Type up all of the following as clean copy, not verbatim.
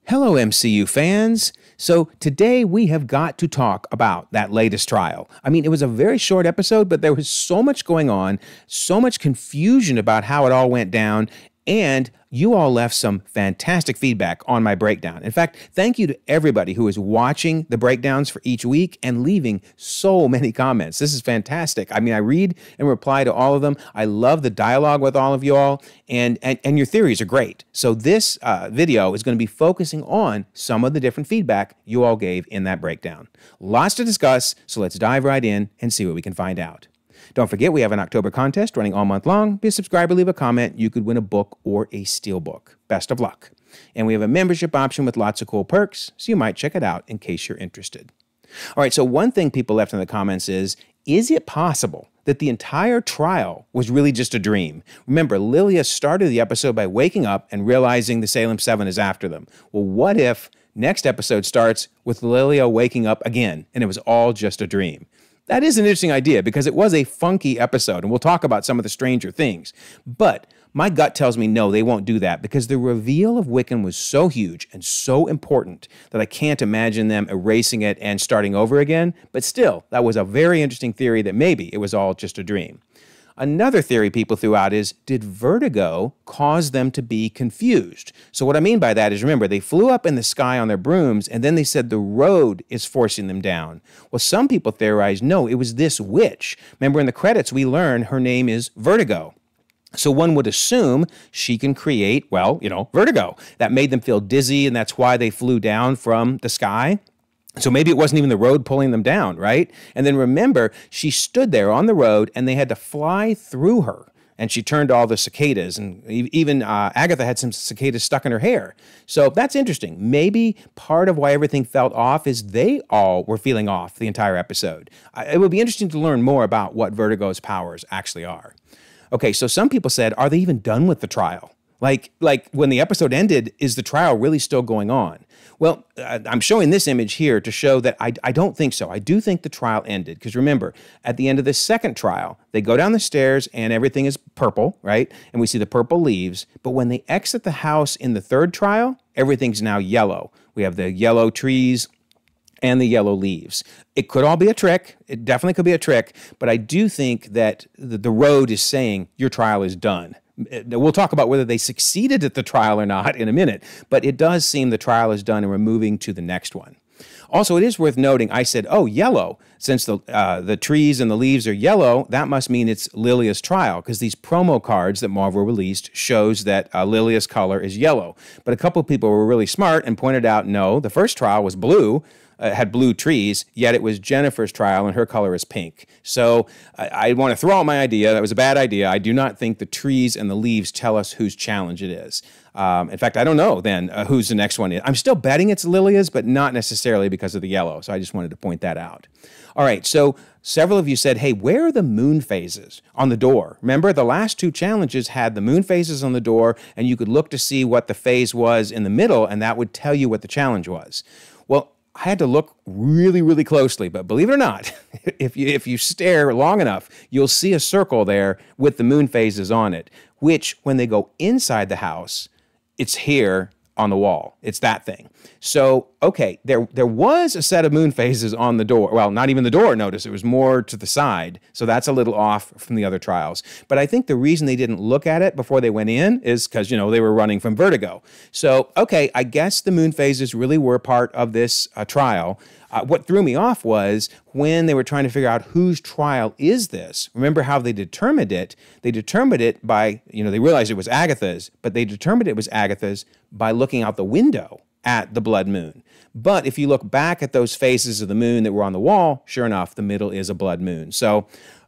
Hello, MCU fans. So today we have got to talk about that latest trial. I mean, it was a very short episode, but there was so much going on, so much confusion about how it all went down, and you all left some fantastic feedback on my breakdown. In fact, thank you to everybody who is watching the breakdowns for each week and leaving so many comments. This is fantastic. I mean, I read and reply to all of them. I love the dialogue with all of you all, and your theories are great. So this video is going to be focusing on some of the different feedback you all gave in that breakdown. Lots to discuss, so let's dive right in and see what we can find out. Don't forget, we have an October contest running all month long. Be a subscriber, leave a comment. You could win a book or a steelbook. Best of luck. And we have a membership option with lots of cool perks, so you might check it out in case you're interested. All right, so one thing people left in the comments is it possible that the entire trial was really just a dream? Remember, Lilia started the episode by waking up and realizing the Salem 7 is after them. Well, what if next episode starts with Lilia waking up again and it was all just a dream? That is an interesting idea because it was a funky episode, and we'll talk about some of the stranger things. But my gut tells me no, they won't do that because the reveal of Wiccan was so huge and so important that I can't imagine them erasing it and starting over again. But still, that was a very interesting theory that maybe it was all just a dream. Another theory people threw out is, did Vertigo cause them to be confused? So what I mean by that is, remember, they flew up in the sky on their brooms, and then they said the road is forcing them down. Well, some people theorized, no, it was this witch. Remember, in the credits, we learn her name is Vertigo. So one would assume she can create, well, vertigo. That made them feel dizzy, and that's why they flew down from the sky. So maybe it wasn't even the road pulling them down, right? And then remember, she stood there on the road and they had to fly through her. And she turned to all the cicadas, and even Agatha had some cicadas stuck in her hair. So that's interesting. Maybe part of why everything felt off is they all were feeling off the entire episode. It would be interesting to learn more about what Vertigo's powers actually are. Okay, so some people said, are they even done with the trial? Like when the episode ended, is the trial really still going on? Well, I'm showing this image here to show that I don't think so. I do think the trial ended because remember, at the end of the second trial, they go down the stairs and everything is purple, right? And we see the purple leaves. But when they exit the house in the third trial, everything's now yellow. We have the yellow trees and the yellow leaves. It could all be a trick. It definitely could be a trick. But I do think that the road is saying your trial is done. We'll talk about whether they succeeded at the trial or not in a minute, but it does seem the trial is done and we're moving to the next one. Also, it is worth noting, I said, oh, yellow. Since the trees and the leaves are yellow, that must mean it's Lilia's trial, because these promo cards that Marvel released shows that Lilia's color is yellow. But a couple of people were really smart and pointed out, no, the first trial was blue, had blue trees, yet it was Jennifer's trial and her color is pink. So I want to throw out my idea. That was a bad idea. I do not think the trees and the leaves tell us whose challenge it is. In fact, I don't know then who's the next one is. I'm still betting it's Lilia's, but not necessarily because of the yellow. So I just wanted to point that out. All right, so several of you said, hey, where are the moon phases on the door? Remember, the last two challenges had the moon phases on the door, and you could look to see what the phase was in the middle, and that would tell you what the challenge was. Well, I had to look really, really closely, but believe it or not, if you stare long enough, you'll see a circle there with the moon phases on it, which when they go inside the house, it's here on the wall. It's that thing. So, okay, there was a set of moon phases on the door. Well, not even the door, notice. It was more to the side. So that's a little off from the other trials. But I think the reason they didn't look at it before they went in is because, they were running from Vertigo. So, okay, I guess the moon phases really were part of this trial. What threw me off was when they were trying to figure out whose trial is this. Remember how they determined it? They determined it by, they realized it was Agatha's, but they determined it was Agatha's by looking out the window at the blood moon. But if you look back at those phases of the moon that were on the wall, sure enough, the middle is a blood moon. So,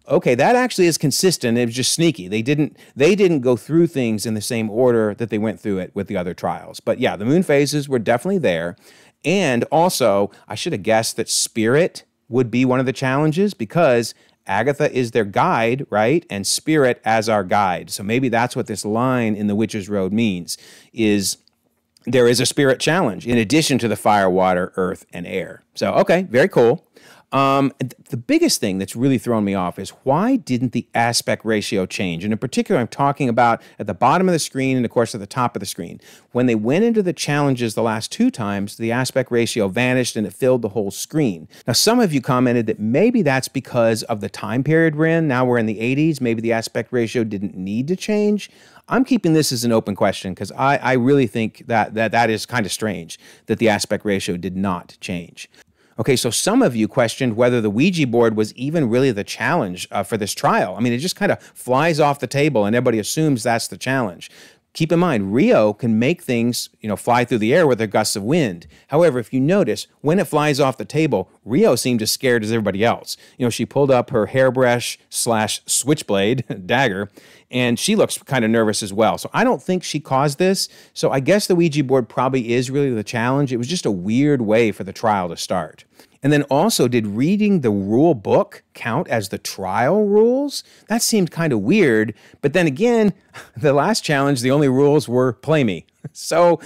okay, that actually is consistent. It was just sneaky. They didn't go through things in the same order that they went through it with the other trials. But yeah, the moon phases were definitely there. And also, I should have guessed that Spirit would be one of the challenges because Agatha is their guide, right? And Spirit as our guide. So maybe that's what this line in the Witch's Road means, is there is a spirit challenge in addition to the fire, water, earth, and air. So, okay, very cool. The biggest thing that's really thrown me off is why didn't the aspect ratio change? And in particular, I'm talking about at the bottom of the screen and, of course, at the top of the screen. When they went into the challenges the last 2 times, the aspect ratio vanished and it filled the whole screen. Now, some of you commented that maybe that's because of the time period we're in. Now we're in the 80s. Maybe the aspect ratio didn't need to change. I'm keeping this as an open question because I really think that is kind of strange that the aspect ratio did not change. Okay, so some of you questioned whether the Ouija board was even really the challenge for this trial. I mean, it just kind of flies off the table and everybody assumes that's the challenge. Keep in mind, Rio can make things, fly through the air with their gusts of wind. However, if you notice, when it flies off the table, Rio seemed as scared as everybody else. She pulled up her hairbrush/switchblade dagger, and she looks kind of nervous as well. So I don't think she caused this. So I guess the Ouija board probably is really the challenge. It was just a weird way for the trial to start. And then also, did reading the rule book count as the trial rules? That seemed kind of weird. But then again, the last challenge, the only rules were play me. So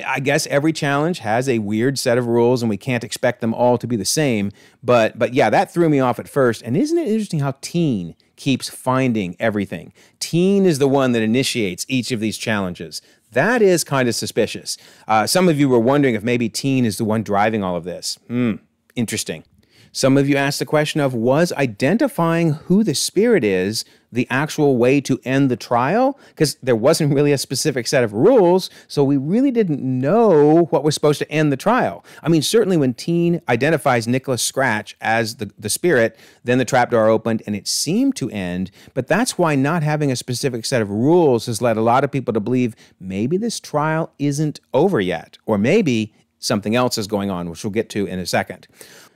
I guess every challenge has a weird set of rules and we can't expect them all to be the same. But yeah, that threw me off at first. And isn't it interesting how Teen keeps finding everything? Teen is the one that initiates each of these challenges. That is kind of suspicious. Some of you were wondering if maybe Teen is the one driving all of this. Interesting. Some of you asked the question of, was identifying who the spirit is the actual way to end the trial? Because there wasn't really a specific set of rules, so we really didn't know what was supposed to end the trial. I mean, certainly when Teen identifies Nicholas Scratch as the spirit, then the trapdoor opened and it seemed to end, but that's why not having a specific set of rules has led a lot of people to believe maybe this trial isn't over yet, or maybe something else is going on, which we'll get to in a second.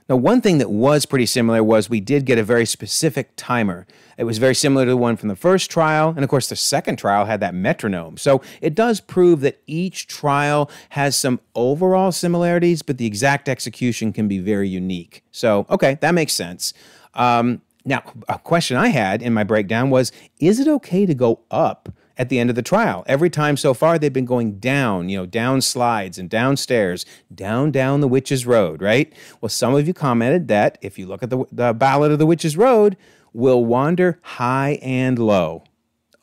Now, one thing that was pretty similar was we did get a very specific timer. It was very similar to the one from the first trial, and of course the second trial had that metronome. So it does prove that each trial has some overall similarities, but the exact execution can be very unique. So, okay, that makes sense. Now, a question I had in my breakdown was, is it okay to go up at the end of the trial? Every time so far, they've been going down, down slides and downstairs, down the Witch's Road, right? Well, some of you commented that if you look at the Ballad of the Witch's Road, we'll wander high and low.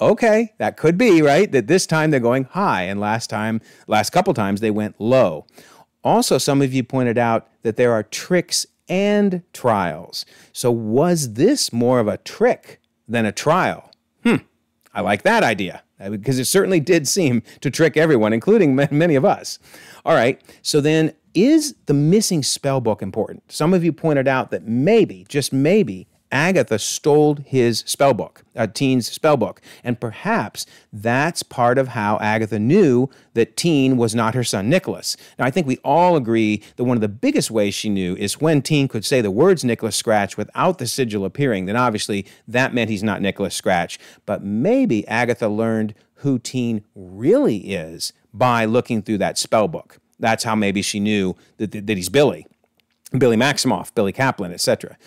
Okay, that could be, right? That this time they're going high, and last couple times they went low. Also, some of you pointed out that there are tricks and trials. So was this more of a trick than a trial? I like that idea, because it certainly did seem to trick everyone, including many of us. All right, so then, is the missing spell book important? Some of you pointed out that maybe, just maybe, Agatha stole his spell book, Teen's spell book, and perhaps that's part of how Agatha knew that Teen was not her son Nicholas. Now, I think we all agree that one of the biggest ways she knew is when Teen could say the words Nicholas Scratch without the sigil appearing. Then obviously that meant he's not Nicholas Scratch. But maybe Agatha learned who Teen really is by looking through that spell book. That's how maybe she knew that he's Billy Maximoff, Billy Kaplan, etc.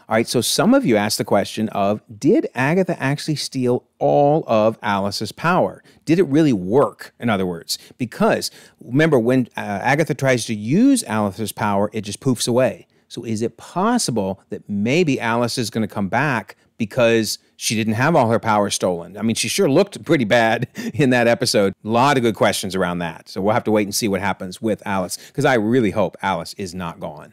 All right, so some of you asked the question of, did Agatha actually steal all of Alice's power? Did it really work, in other words? Because, remember, when Agatha tries to use Alice's power, it just poofs away. So is it possible that maybe Alice is going to come back because she didn't have all her power stolen? I mean, she sure looked pretty bad in that episode. A lot of good questions around that. So we'll have to wait and see what happens with Alice, because I really hope Alice is not gone.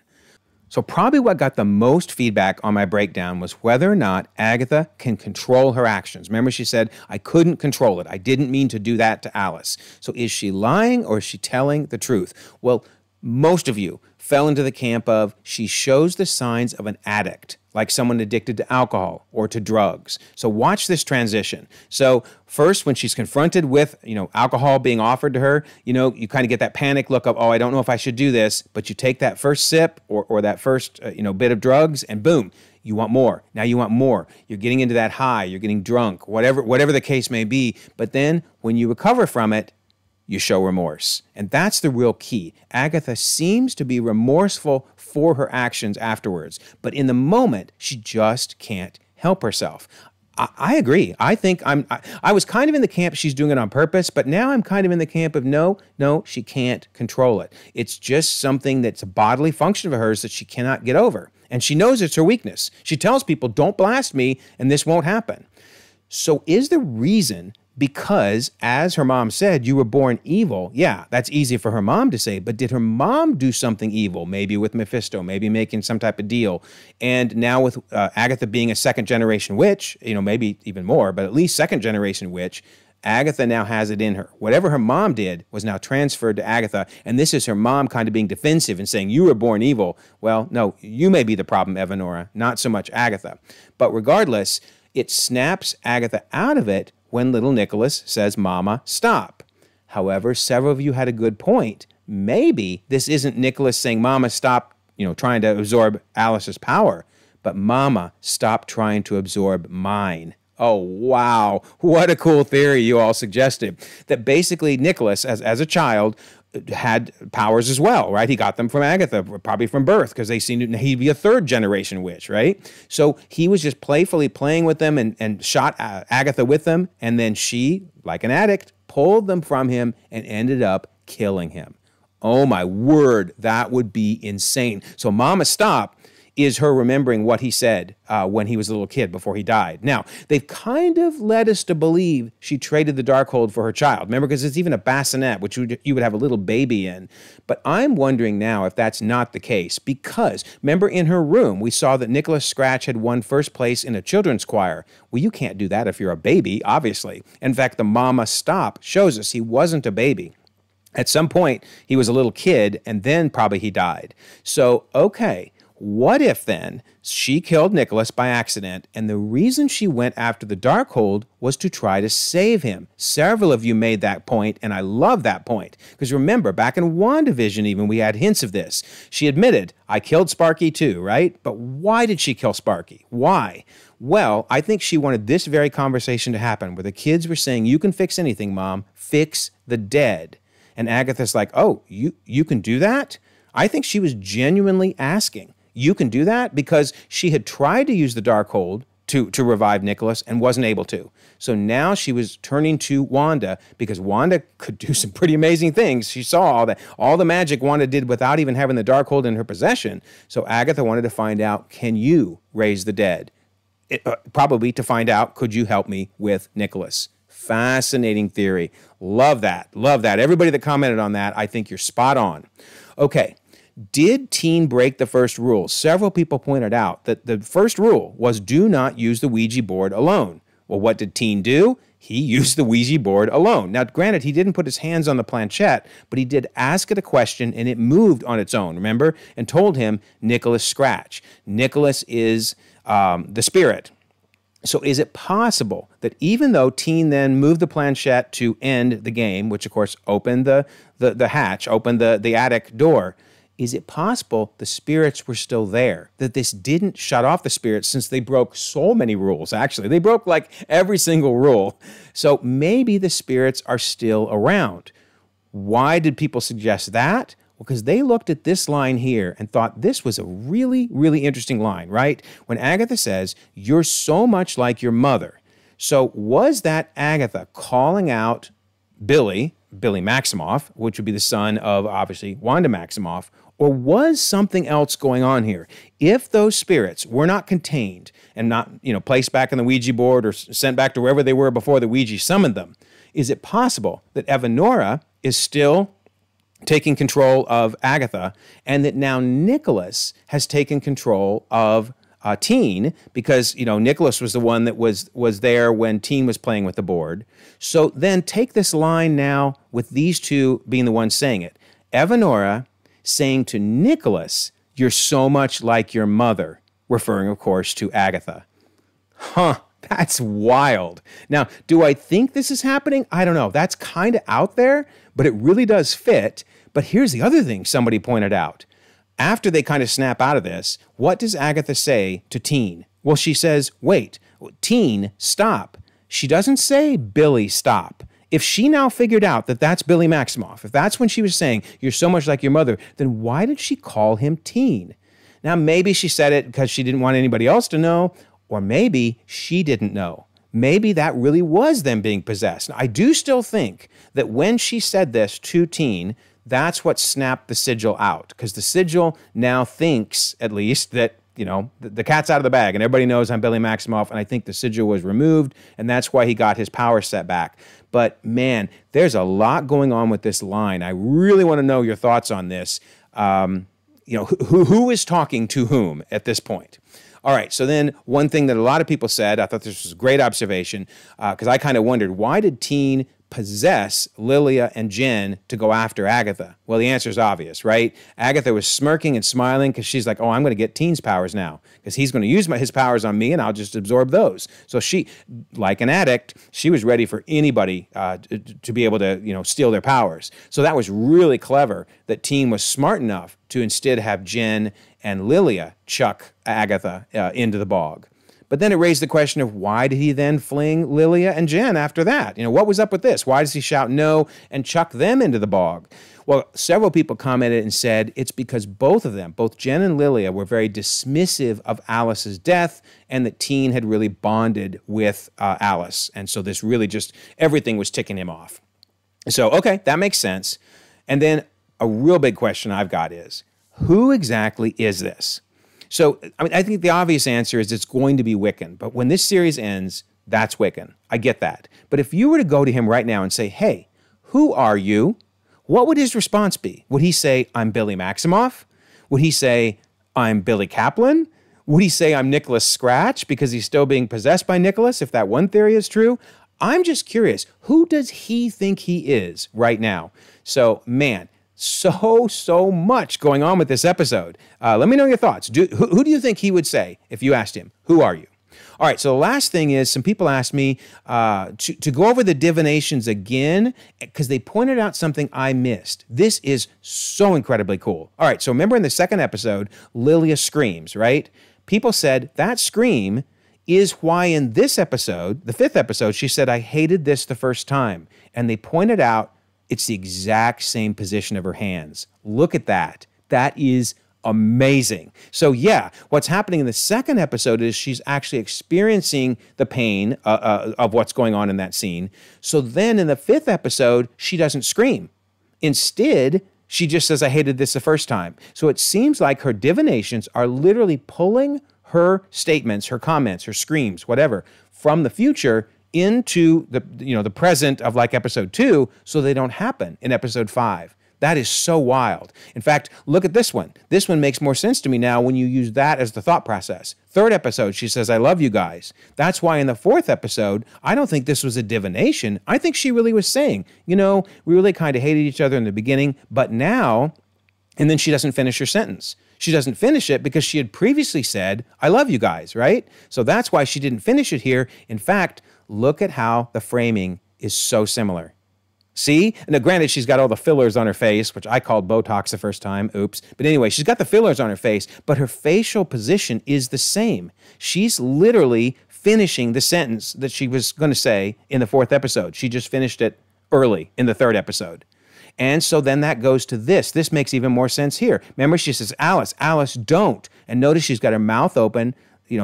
So probably what got the most feedback on my breakdown was whether or not Agatha can control her actions. Remember, she said, I couldn't control it. I didn't mean to do that to Alice. So is she lying or is she telling the truth? Well, most of you fell into the camp of she shows the signs of an addict, like someone addicted to alcohol or to drugs. So watch this transition. So first, when she's confronted with, alcohol being offered to her, you kind of get that panic look of, oh, I don't know if I should do this, but you take that first sip or that first, bit of drugs and boom, you want more. Now you want more. You're getting into that high, you're getting drunk, whatever the case may be. But then when you recover from it, you show remorse. And that's the real key. Agatha seems to be remorseful for her actions afterwards, but in the moment, she just can't help herself. I agree. I think I was kind of in the camp she's doing it on purpose, but now I'm kind of in the camp of no, she can't control it. It's just something that's a bodily function of hers that she cannot get over. And she knows it's her weakness. She tells people, don't blast me and this won't happen. So is the reason because, as her mom said, you were born evil? Yeah, that's easy for her mom to say, but did her mom do something evil? Maybe with Mephisto, maybe making some type of deal. And now with Agatha being a second-generation witch, maybe even more, but at least second-generation witch, Agatha now has it in her. Whatever her mom did was now transferred to Agatha, and this is her mom kind of being defensive and saying, you were born evil. Well, no, you may be the problem, Evanora, not so much Agatha. But regardless, it snaps Agatha out of it when little Nicholas says, Mama, stop. However, several of you had a good point. Maybe this isn't Nicholas saying, Mama, stop, trying to absorb Alice's power, but Mama, stop trying to absorb mine. Oh, wow. What a cool theory you all suggested. That basically Nicholas, as a child, had powers as well, right? He got them from Agatha, probably from birth, because they seemed he'd be a third-generation witch, right? So he was just playfully playing with them and shot Agatha with them, and then she, like an addict, pulled them from him and ended up killing him. Oh, my word, that would be insane. So Mama, stop is her remembering what he said when he was a little kid before he died. Now, they've kind of led us to believe she traded the Darkhold for her child. Remember, because it's even a bassinet, which you would have a little baby in. But I'm wondering now if that's not the case, because remember in her room, we saw that Nicholas Scratch had won first place in a children's choir. Well, you can't do that if you're a baby, obviously. In fact, the Mama Stop shows us he wasn't a baby. At some point, he was a little kid, and then probably he died. So, okay. What if then she killed Nicholas by accident, and the reason she went after the Darkhold was to try to save him? Several of you made that point, and I love that point. Because remember, back in WandaVision even, we had hints of this. She admitted, I killed Sparky too, right? But why did she kill Sparky? Why? Well, I think she wanted this very conversation to happen, where the kids were saying, you can fix anything, Mom. Fix the dead. And Agatha's like, oh, you can do that? I think she was genuinely asking. You can do that? Because she had tried to use the Darkhold to revive Nicholas and wasn't able to. So now she was turning to Wanda, because Wanda could do some pretty amazing things. She saw all the magic Wanda did without even having the Darkhold in her possession. So Agatha wanted to find out, can you raise the dead? Probably to find out, could you help me with Nicholas? Fascinating theory. Love that. Love that. Everybody that commented on that, I think you're spot on. Okay. Did Teen break the first rule? Several people pointed out that the first rule was do not use the Ouija board alone. Well, what did Teen do? He used the Ouija board alone. Now, granted, he didn't put his hands on the planchette, but he did ask it a question, and it moved on its own, remember? And told him, Nicholas Scratch. Nicholas is the spirit. So is it possible that even though Teen then moved the planchette to end the game, which, of course, opened the hatch, opened the attic door, is it possible the spirits were still there, that this didn't shut off the spirits since they broke so many rules, actually? They broke like every single rule. So maybe the spirits are still around. Why did people suggest that? Well, because they looked at this line here and thought this was a really, really interesting line, right? When Agatha says, you're so much like your mother. So was that Agatha calling out Billy Maximoff, which would be the son of, obviously, Wanda Maximoff, or was something else going on here? If those spirits were not contained and not, placed back on the Ouija board or sent back to wherever they were before the Ouija summoned them, is it possible that Evanora is still taking control of Agatha, and that now Nicholas has taken control of Teen, because, Nicholas was the one that was there when Teen was playing with the board. So then take this line now with these two being the ones saying it. Evanora saying to Nicholas, you're so much like your mother, referring, of course, to Agatha. Huh, that's wild. Now, do I think this is happening? I don't know. That's kind of out there, but it really does fit. But here's the other thing somebody pointed out. After they kind of snap out of this, what does Agatha say to Teen? Well, she says, wait, Teen, stop. She doesn't say, Billy, stop. If she now figured out that that's Billy Maximoff, if that's when she was saying, you're so much like your mother, then why did she call him Teen? Now, maybe she said it because she didn't want anybody else to know, or maybe she didn't know. Maybe that really was them being possessed. Now, I do still think that when she said this to Teen, that's what snapped the sigil out, because the sigil now thinks, at least, that the cat's out of the bag, and everybody knows I'm Billy Maximoff, and I think the sigil was removed, and that's why he got his power set back. But man, there's a lot going on with this line. I really want to know your thoughts on this. Who is talking to whom at this point? All right, so then one thing that a lot of people said, I thought this was a great observation, because I kind of wondered, why did Teen possess Lilia and Jen to go after Agatha? Well, the answer is obvious, right? Agatha was smirking and smiling because she's like, oh, I'm going to get Teen's powers now because he's going to use his powers on me and I'll just absorb those. So she, like an addict, she was ready for anybody to be able to, steal their powers. So that was really clever that Teen was smart enough to instead have Jen and Lilia chuck Agatha into the bog. But then it raised the question of why did he then fling Lilia and Jen after that? What was up with this? Why does he shout no and chuck them into the bog? Well, several people commented and said it's because both of them, both Jen and Lilia, were very dismissive of Alice's death and that Teen had really bonded with Alice. And so this really just, everything was ticking him off. So, okay, that makes sense. And then a real big question I've got is, who exactly is this? So, I think the obvious answer is it's going to be Wiccan. But when this series ends, that's Wiccan. I get that. But if you were to go to him right now and say, hey, who are you? What would his response be? Would he say, I'm Billy Maximoff? Would he say, I'm Billy Kaplan? Would he say, I'm Nicholas Scratch because he's still being possessed by Nicholas, if that one theory is true? I'm just curious. Who does he think he is right now? So, man, so much going on with this episode. Let me know your thoughts. Who do you think he would say if you asked him, who are you? All right, so the last thing is some people asked me to go over the divinations again because they pointed out something I missed. This is so incredibly cool. All right, so remember in the second episode, Lilia screams, right? People said that scream is why in this episode, the fifth episode, she said, I hated this the first time. And they pointed out it's the exact same position of her hands. Look at that. That is amazing. So yeah, what's happening in the second episode is she's actually experiencing the pain of what's going on in that scene. So then in the fifth episode, she doesn't scream. Instead, she just says, I hated this the first time. So it seems like her divinations are literally pulling her statements, her comments, her screams, whatever, from the future into the present of like episode 2 so they don't happen in episode 5. That is so wild. In fact, look at this one. This one makes more sense to me now when you use that as the thought process. Third episode, she says, I love you guys. That's why in the fourth episode, I don't think this was a divination. I think she really was saying, we really kind of hated each other in the beginning, but now, and then she doesn't finish her sentence. She doesn't finish it because she had previously said, I love you guys, right? So that's why she didn't finish it here. In fact, look at how the framing is so similar. See? Now, granted, she's got all the fillers on her face, which I called Botox the first time. Oops. But anyway, she's got the fillers on her face, but her facial position is the same. She's literally finishing the sentence that she was going to say in the fourth episode. She just finished it early in the third episode. And so then that goes to this. This makes even more sense here. Remember, she says, Alice, Alice, don't. And notice she's got her mouth open.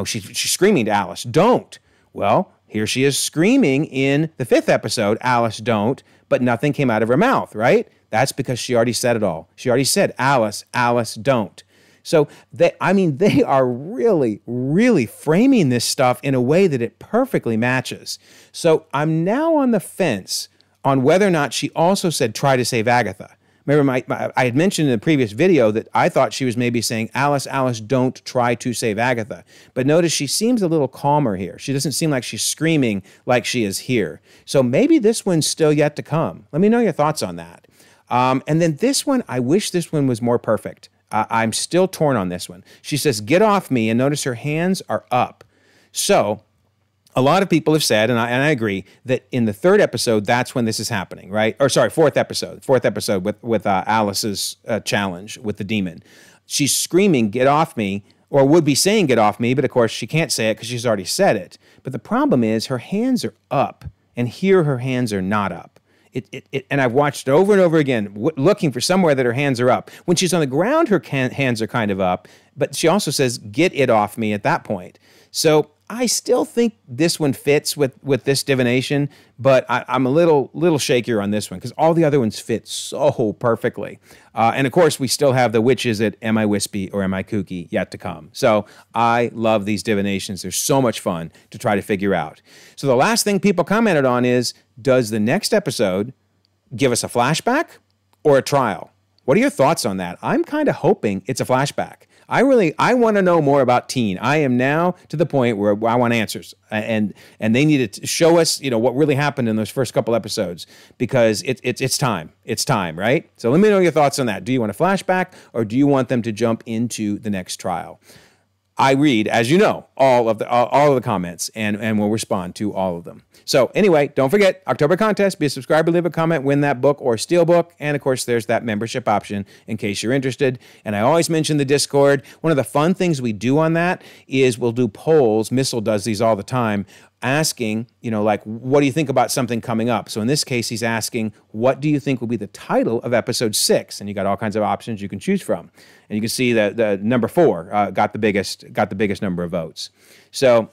She's screaming to Alice, don't. Well, here she is screaming in the fifth episode, Alice, don't, but nothing came out of her mouth, right? That's because she already said it all. She already said, Alice, Alice, don't. So they are really, really framing this stuff in a way that it perfectly matches. So I'm now on the fence on whether or not she also said, try to save Agatha. Remember, I had mentioned in the previous video that I thought she was maybe saying, Alice, Alice, don't try to save Agatha. But notice she seems a little calmer here. She doesn't seem like she's screaming like she is here. So maybe this one's still yet to come. Let me know your thoughts on that. And then this one, I wish this one was more perfect. I'm still torn on this one. She says, get off me, and notice her hands are up. So a lot of people have said, and I agree, that in the third episode, that's when this is happening, right? Or sorry, fourth episode with Alice's challenge with the demon. She's screaming, get off me, or would be saying get off me, but of course she can't say it because she's already said it. But the problem is her hands are up, and here her hands are not up. And I've watched it over and over again, looking for somewhere that her hands are up. When she's on the ground, her hands are kind of up, but she also says, get it off me at that point. So I still think this one fits with this divination, but I'm a little shakier on this one because all the other ones fit so perfectly. And of course, we still have the witches at Am I Wispy or Am I Kooky yet to come. So I love these divinations. They're so much fun to try to figure out. So the last thing people commented on is, does the next episode give us a flashback or a trial? What are your thoughts on that? I'm kind of hoping it's a flashback. I want to know more about Teen. I am now to the point where I want answers, and they need to show us, what really happened in those first couple episodes, because it's time. It's time, right? So let me know your thoughts on that. Do you want a flashback, or do you want them to jump into the next trial? I read, as you know, all of the comments and will respond to all of them. So anyway, don't forget, October contest, be a subscriber, leave a comment, win that book or steelbook. And of course, there's that membership option in case you're interested. And I always mention the Discord. One of the fun things we do on that is we'll do polls. Missile does these all the time, asking, like, what do you think about something coming up? So in this case, he's asking, what do you think will be the title of episode 6? And you got all kinds of options you can choose from. And you can see that the number 4 got the biggest number of votes. So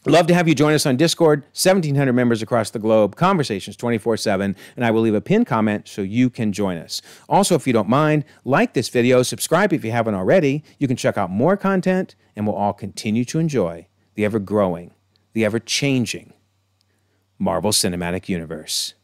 love to have you join us on Discord, 1,700 members across the globe, conversations 24/7, and I will leave a pinned comment so you can join us. Also, if you don't mind, like this video, subscribe if you haven't already. You can check out more content, and we'll all continue to enjoy the ever-growing, the ever-changing Marvel Cinematic Universe.